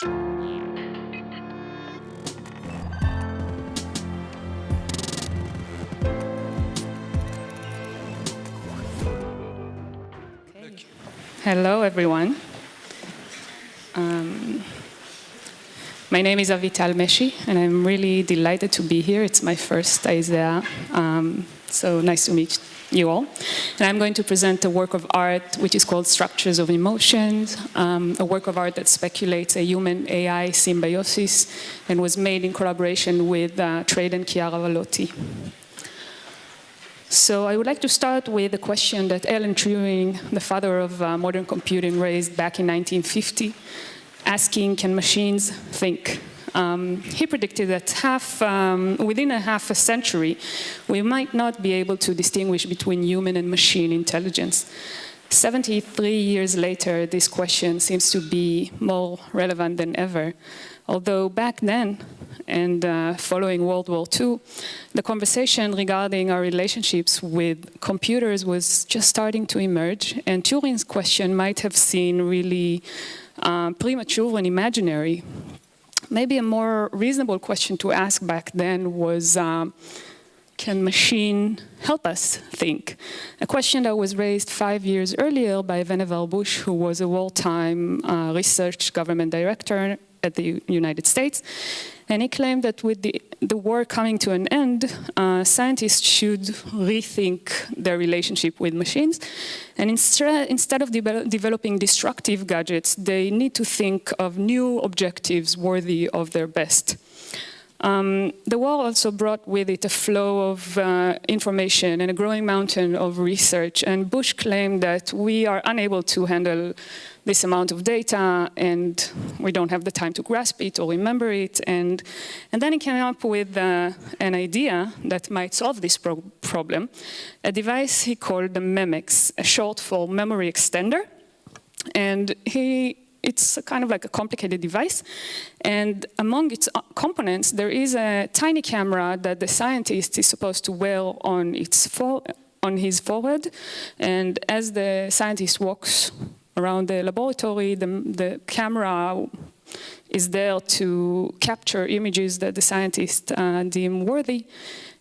Hello, everyone. My name is Avital Meshi, and I'm really delighted to be here. It's my first ISEA, so nice to meet you all. And I'm going to present a work of art which is called Structures of Emotions, a work of art that speculates a human-AI symbiosis and was made in collaboration with Treyden and Chiaravalloti. So I would like to start with a question that Alan Turing, the father of modern computing, raised back in 1950, asking, can machines think? He predicted that within half a century, we might not be able to distinguish between human and machine intelligence. 73 years later, this question seems to be more relevant than ever. Although back then, and following World War II, the conversation regarding our relationships with computers was just starting to emerge, and Turing's question might have seemed really premature and imaginary. Maybe a more reasonable question to ask back then was, can machine help us think? A question that was raised 5 years earlier by Vannevar Bush, who was a wartime research government director at the United States. And he claimed that with the war coming to an end, scientists should rethink their relationship with machines. And instead of developing destructive gadgets, they need to think of new objectives worthy of their best. The war also brought with it a flow of information and a growing mountain of research. And Bush claimed that we are unable to handle this amount of data, and we don't have the time to grasp it or remember it. And then he came up with an idea that might solve this problem, a device he called the MEMEX, a short for memory extender. And it's kind of like a complicated device. And among its components, there is a tiny camera that the scientist is supposed to wear on his forehead. And as the scientist walks around the laboratory, the camera is there to capture images that the scientists deem worthy.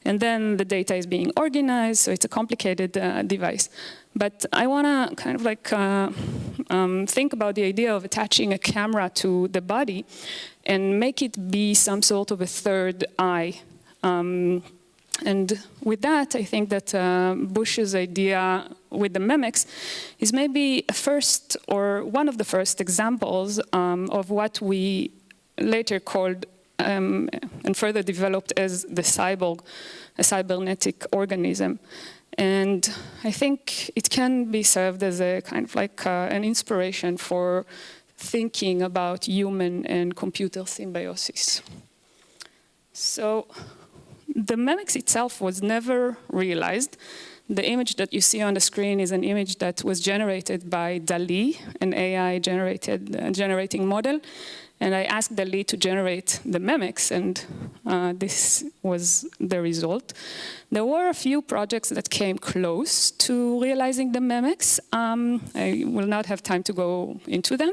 And then the data is being organized, so it's a complicated device. But I want to kind of like think about the idea of attaching a camera to the body and make it be some sort of a third eye. And with that, I think that Bush's idea with the MEMEX is maybe a first or one of the first examples of what we later called and further developed as the cyborg, a cybernetic organism. And I think it can be served as a kind of like an inspiration for thinking about human and computer symbiosis. So the MEMEX itself was never realized. The image that you see on the screen is an image that was generated by DALL-E, an AI generating model. And I asked DALL-E to generate the MEMEX, and this was the result. There were a few projects that came close to realizing the MEMEX. I will not have time to go into them,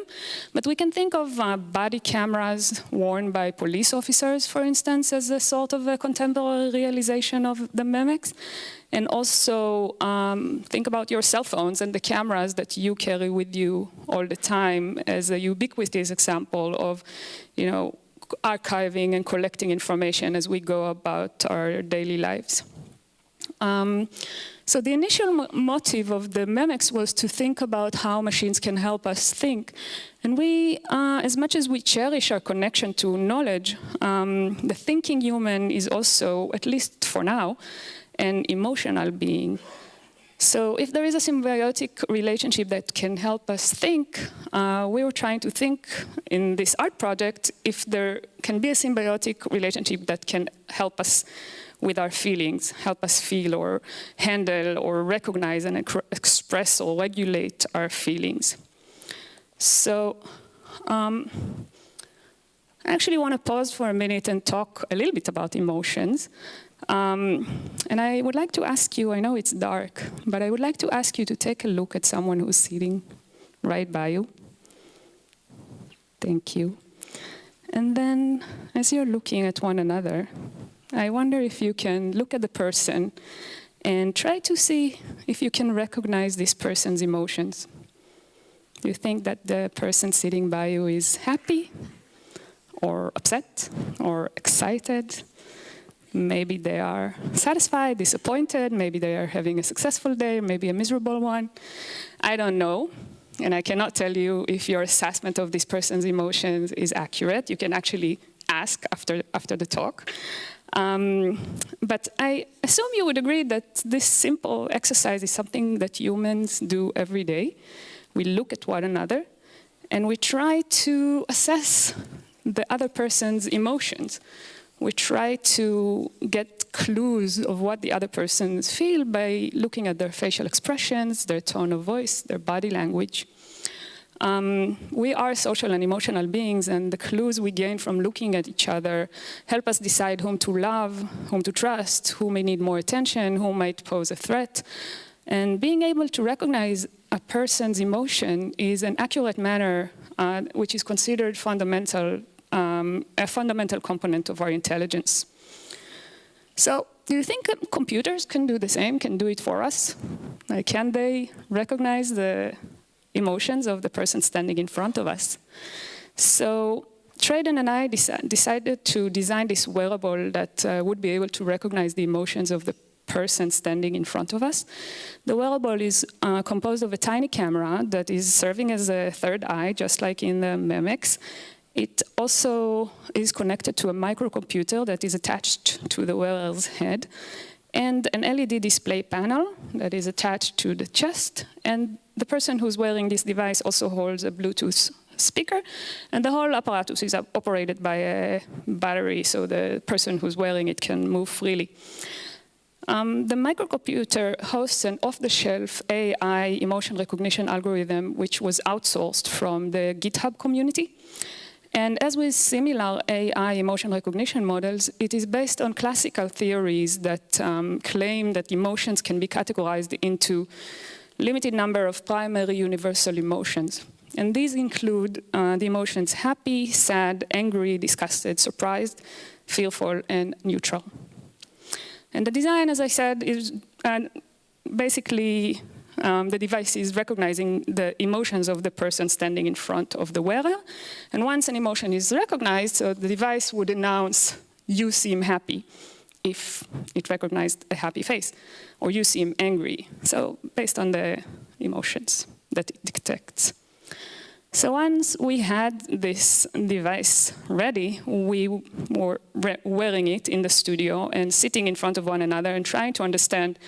but we can think of body cameras worn by police officers, for instance, as a sort of a contemporary realization of the MEMEX. And also think about your cell phones and the cameras that you carry with you all the time as a ubiquitous example of, archiving and collecting information as we go about our daily lives. So the initial motive of the MEMEX was to think about how machines can help us think. And we, as much as we cherish our connection to knowledge, the thinking human is also, at least for now, an emotional being. So if there is a symbiotic relationship that can help us think, we were trying to think in this art project if there can be a symbiotic relationship that can help us with our feelings, help us feel or handle or recognize and express or regulate our feelings. So I actually want to pause for a minute and talk a little bit about emotions. And I would like to ask you, I know it's dark, but I would like to ask you to take a look at someone who's sitting right by you. Thank you. And then, as you're looking at one another, I wonder if you can look at the person and try to see if you can recognize this person's emotions. Do you think that the person sitting by you is happy, or upset, or excited? Maybe they are satisfied, disappointed, maybe they are having a successful day, maybe a miserable one. I don't know, and I cannot tell you if your assessment of this person's emotions is accurate. You can actually ask after the talk. But I assume you would agree that this simple exercise is something that humans do every day. We look at one another, and we try to assess the other person's emotions. We try to get clues of what the other persons feel by looking at their facial expressions, their tone of voice, their body language. We are social and emotional beings, and the clues we gain from looking at each other help us decide whom to love, whom to trust, who may need more attention, who might pose a threat. And being able to recognize a person's emotion is an accurate manner which is considered a fundamental component of our intelligence. So, do you think computers can do the same, can do it for us? Like, can they recognize the emotions of the person standing in front of us? So, Treyden and I decided to design this wearable that would be able to recognize the emotions of the person standing in front of us. The wearable is composed of a tiny camera that is serving as a third eye, just like in the Memex. It also is connected to a microcomputer that is attached to the wearer's head, and an LED display panel that is attached to the chest. And the person who's wearing this device also holds a Bluetooth speaker, and the whole apparatus is operated by a battery, so the person who's wearing it can move freely. The microcomputer hosts an off-the-shelf AI emotion recognition algorithm, which was outsourced from the GitHub community. And as with similar AI emotion recognition models, it is based on classical theories that claim that emotions can be categorized into limited number of primary universal emotions. And these include the emotions happy, sad, angry, disgusted, surprised, fearful, and neutral. And the design, as I said, is basically the device is recognizing the emotions of the person standing in front of the wearer. And once an emotion is recognized, so the device would announce, "You seem happy," if it recognized a happy face, or "You seem angry," so based on the emotions that it detects. So once we had this device ready, we were wearing it in the studio and sitting in front of one another and trying to understand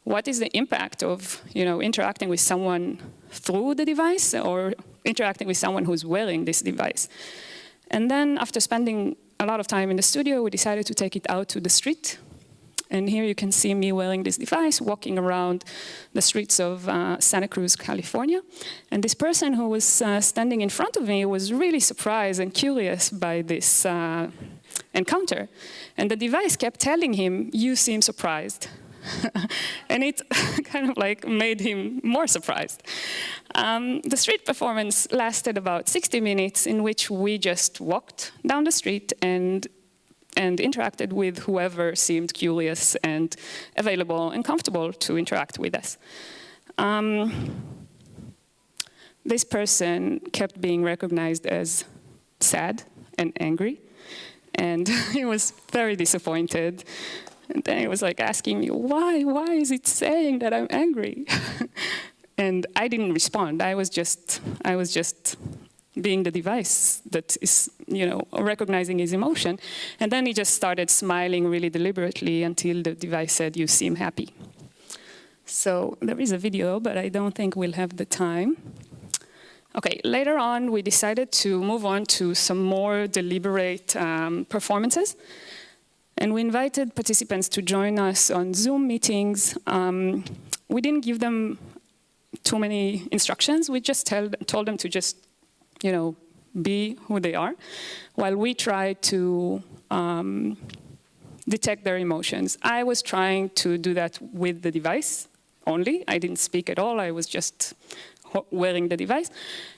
what is the impact of interacting with someone through the device or interacting with someone who's wearing this device. And then after spending a lot of time in the studio, we decided to take it out to the street. And here you can see me wearing this device, walking around the streets of Santa Cruz, California. And this person who was standing in front of me was really surprised and curious by this encounter. And the device kept telling him, "You seem surprised." And it kind of like made him more surprised. The street performance lasted about 60 minutes, in which we just walked down the street and interacted with whoever seemed curious and available and comfortable to interact with us. This person kept being recognized as sad and angry, and he was very disappointed. And then he was like asking me, why is it saying that I'm angry? And I didn't respond. I was just being the device that is, recognizing his emotion. And then he just started smiling really deliberately until the device said, "You seem happy." So there is a video, but I don't think we'll have the time. Okay, later on, we decided to move on to some more deliberate performances. And we invited participants to join us on Zoom meetings. We didn't give them too many instructions. We just told them to just, be who they are, while we tried to detect their emotions. I was trying to do that with the device only. I didn't speak at all. I was just wearing the device.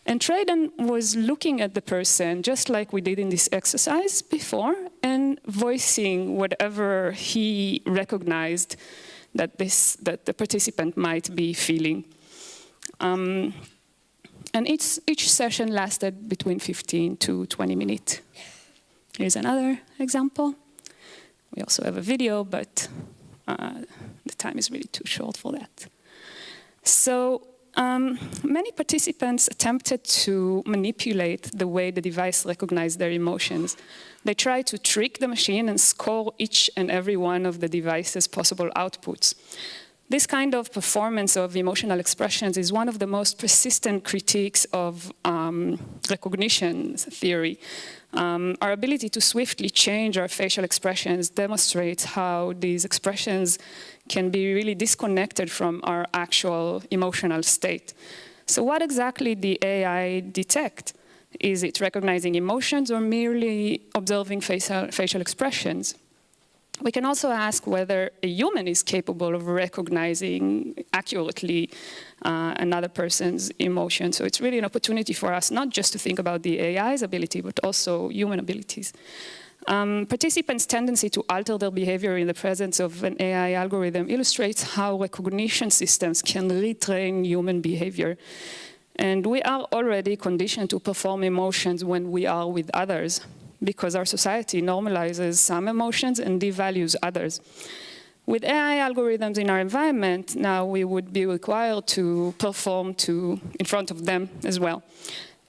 And Treyden was looking at the person, just like we did in this exercise before, and voicing whatever he recognized that the participant might be feeling. And each session lasted between 15 to 20 minutes. Here's another example. We also have a video, but the time is really too short for that. So many participants attempted to manipulate the way the device recognized their emotions. They tried to trick the machine and score each and every one of the device's possible outputs. This kind of performance of emotional expressions is one of the most persistent critiques of recognition theory. Our ability to swiftly change our facial expressions demonstrates how these expressions can be really disconnected from our actual emotional state. So what exactly the AI detect? Is it recognizing emotions or merely observing facial expressions? We can also ask whether a human is capable of recognizing accurately another person's emotion. So it's really an opportunity for us not just to think about the AI's ability, but also human abilities. Participants' tendency to alter their behavior in the presence of an AI algorithm illustrates how recognition systems can retrain human behavior. And we are already conditioned to perform emotions when we are with others, because our society normalizes some emotions and devalues others. With AI algorithms in our environment, now we would be required to perform in front of them as well.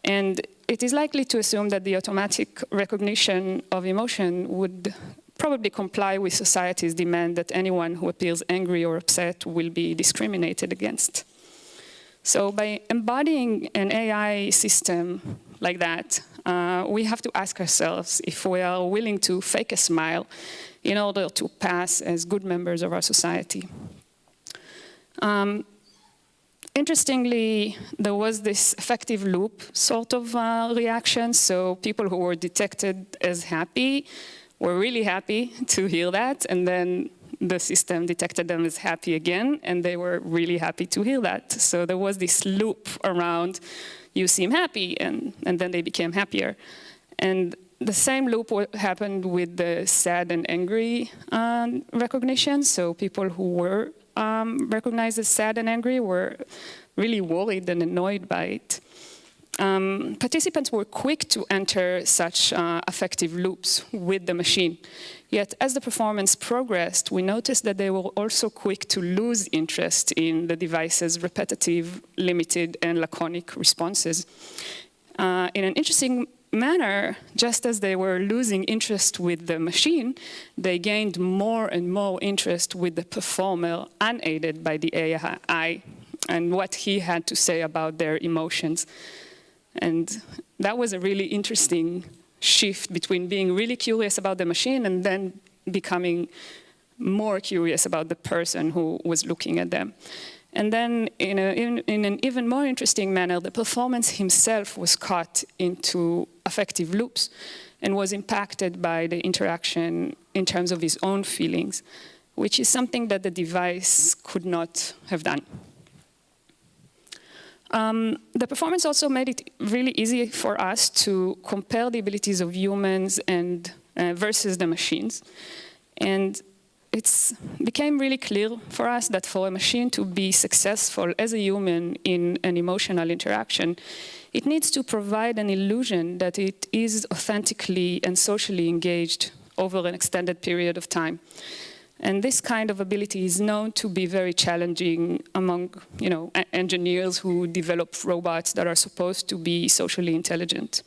And it is likely to assume that the automatic recognition of emotion would probably comply with society's demand that anyone who appears angry or upset will be discriminated against. So by embodying an AI system like that, we have to ask ourselves if we are willing to fake a smile in order to pass as good members of our society. Interestingly, there was this affective loop sort of reaction. So people who were detected as happy were really happy to hear that, and then the system detected them as happy again, and they were really happy to hear that. So there was this loop around, you seem happy, and then they became happier. And the same loop happened with the sad and angry recognition. So people who were recognized as sad and angry were really worried and annoyed by it. Participants were quick to enter such affective loops with the machine. Yet as the performance progressed, we noticed that they were also quick to lose interest in the device's repetitive, limited, and laconic responses. In an interesting manner, just as they were losing interest with the machine, they gained more and more interest with the performer, unaided by the AI, and what he had to say about their emotions. And that was a really interesting shift between being really curious about the machine and then becoming more curious about the person who was looking at them. And then in an even more interesting manner, the performance himself was caught into affective loops and was impacted by the interaction in terms of his own feelings, which is something that the device could not have done. The performance also made it really easy for us to compare the abilities of humans and versus the machines. And it became really clear for us that for a machine to be successful as a human in an emotional interaction, it needs to provide an illusion that it is authentically and socially engaged over an extended period of time. And this kind of ability is known to be very challenging among, engineers who develop robots that are supposed to be socially intelligent.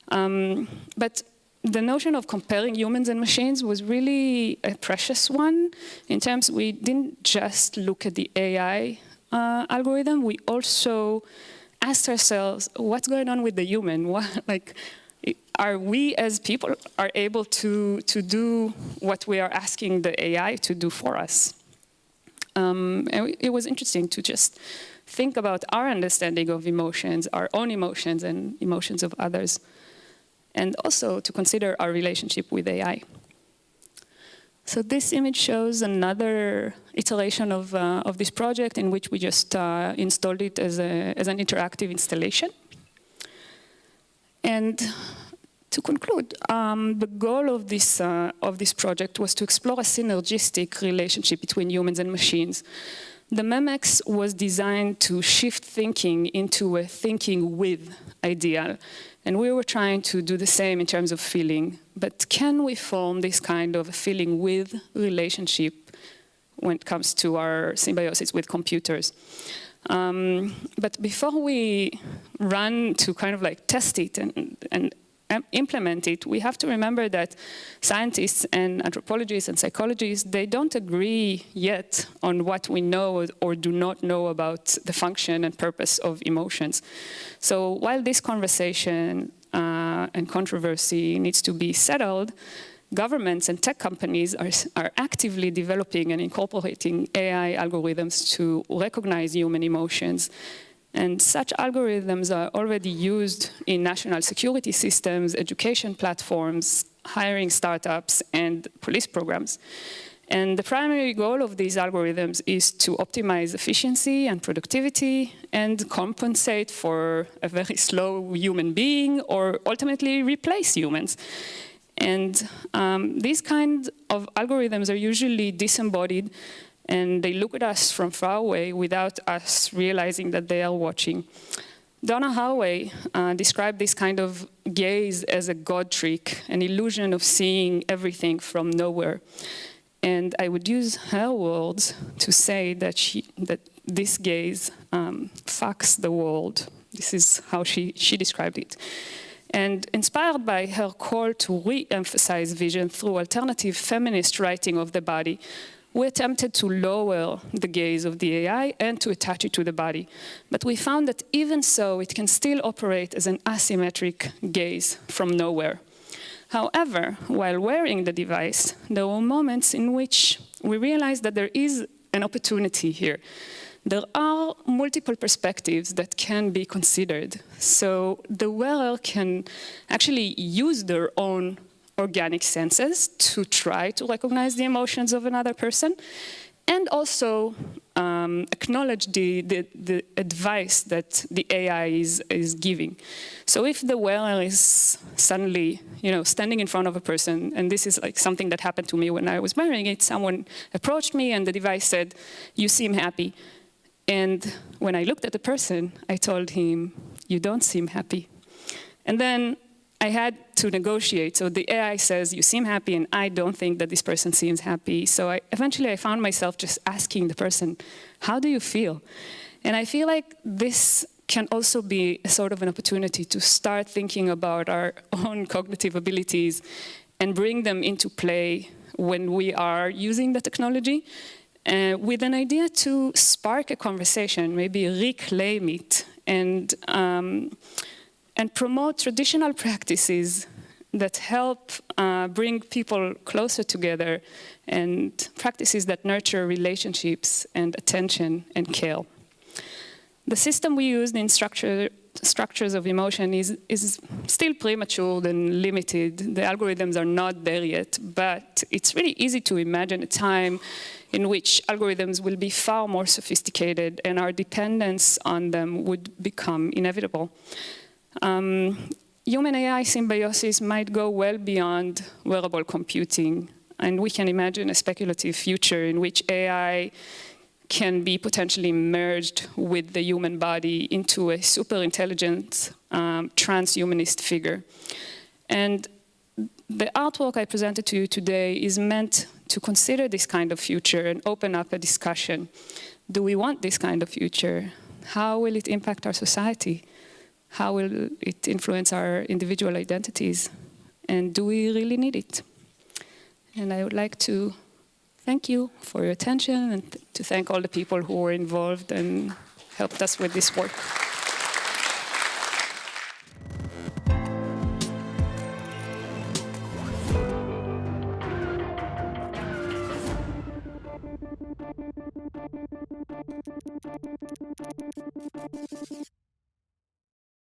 But the notion of comparing humans and machines was really a precious one. In terms, we didn't just look at the AI algorithm, we also asked ourselves, what's going on with the human? Are we as people are able to do what we are asking the AI to do for us? And it was interesting to just think about our understanding of emotions, our own emotions and emotions of others, and also to consider our relationship with AI. So this image shows another iteration of this project in which we just installed it as an interactive installation. And to conclude, the goal of this project was to explore a synergistic relationship between humans and machines. The MEMX was designed to shift thinking into a thinking with ideal. And we were trying to do the same in terms of feeling. But can we form this kind of feeling with relationship when it comes to our symbiosis with computers? But before we run to kind of like test it and implement it, we have to remember that scientists and anthropologists and psychologists, they don't agree yet on what we know or do not know about the function and purpose of emotions. So while this conversation and controversy needs to be settled, governments and tech companies are actively developing and incorporating AI algorithms to recognize human emotions. And such algorithms are already used in national security systems, education platforms, hiring startups, and police programs. And the primary goal of these algorithms is to optimize efficiency and productivity and compensate for a very slow human being or ultimately replace humans. And these kinds of algorithms are usually disembodied, and they look at us from far away without us realizing that they are watching. Donna Haraway described this kind of gaze as a God trick, an illusion of seeing everything from nowhere. And I would use her words to say that this gaze fucks the world. This is how she described it. And inspired by her call to re-emphasize vision through alternative feminist writing of the body, we attempted to lower the gaze of the AI and to attach it to the body. But we found that even so, it can still operate as an asymmetric gaze from nowhere. However, while wearing the device, there were moments in which we realized that there is an opportunity here. There are multiple perspectives that can be considered. So the wearer can actually use their own organic senses to try to recognize the emotions of another person, and also acknowledge the advice that the AI is giving. So if the wearer is suddenly, standing in front of a person, and this is like something that happened to me when I was wearing it, someone approached me and the device said, "You seem happy." And when I looked at the person, I told him, "You don't seem happy." And then I had to negotiate. So the AI says, "You seem happy," and I don't think that this person seems happy. So eventually I found myself just asking the person, "How do you feel?" And I feel like this can also be a sort of an opportunity to start thinking about our own cognitive abilities and bring them into play when we are using the technology, with an idea to spark a conversation, maybe reclaim it, and promote traditional practices that help bring people closer together, and practices that nurture relationships and attention and care. The system we used in structures of emotion is still premature and limited. The algorithms are not there yet, but it's really easy to imagine a time in which algorithms will be far more sophisticated and our dependence on them would become inevitable. Human-AI symbiosis might go well beyond wearable computing, and we can imagine a speculative future in which AI can be potentially merged with the human body into a super intelligent transhumanist figure. And the artwork I presented to you today is meant to consider this kind of future and open up a discussion. Do we want this kind of future? How will it impact our society? How will it influence our individual identities? And do we really need it? And I would like to thank you for your attention and to thank all the people who were involved and helped us with this work.